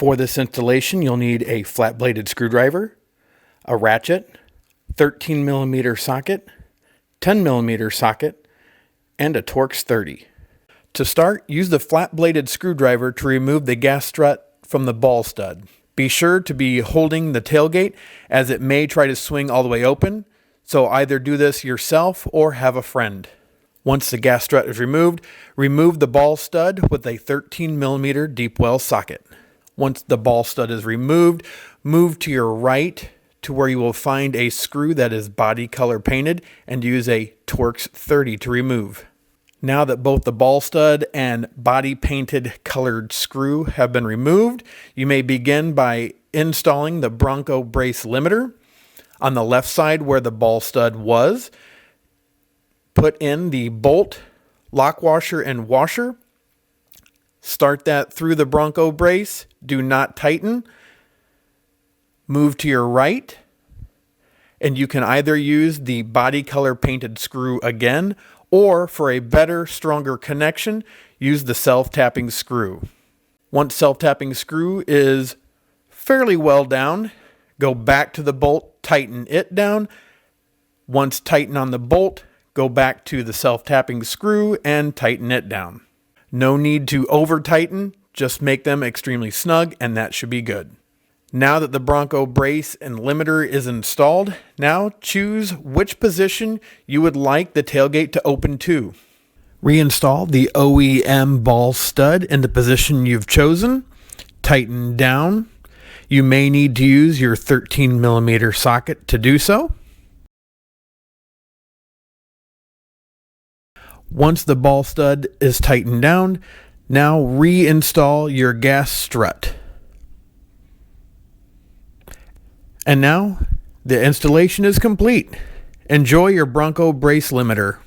For this installation, you'll need a flat-bladed screwdriver, a ratchet, 13 millimeter socket, 10 millimeter socket, and a Torx 30. To start, use the flat-bladed screwdriver to remove the gas strut from the ball stud. Be sure to be holding the tailgate, as it may try to swing all the way open, so either do this yourself or have a friend. Once the gas strut is removed, remove the ball stud with a 13 millimeter deep well socket. Once the ball stud is removed, move to your right to where you will find a screw that is body color painted and use a Torx 30 to remove. Now that both the ball stud and body painted colored screw have been removed, you may begin by installing the Bronco brace limiter. On the left side where the ball stud was, put in the bolt, lock washer, and washer. Start that through the Bronco brace. Do not tighten. Move to your right, and you can either use the body color painted screw again, or for a better, stronger connection, use the self-tapping screw. Once self-tapping screw is fairly well down, go back to the bolt, tighten it down. Once tighten on the bolt, go back to the self-tapping screw and tighten it down. No need to over-tighten, just make them extremely snug, and that should be good. Now that the Bronco brace and limiter is installed, now choose which position you would like the tailgate to open to. Reinstall the OEM ball stud in the position you've chosen. Tighten down. You may need to use your 13 millimeter socket to do so. Once the ball stud is tightened down, now reinstall your gas strut. And now the installation is complete. Enjoy your Bronco brace limiter.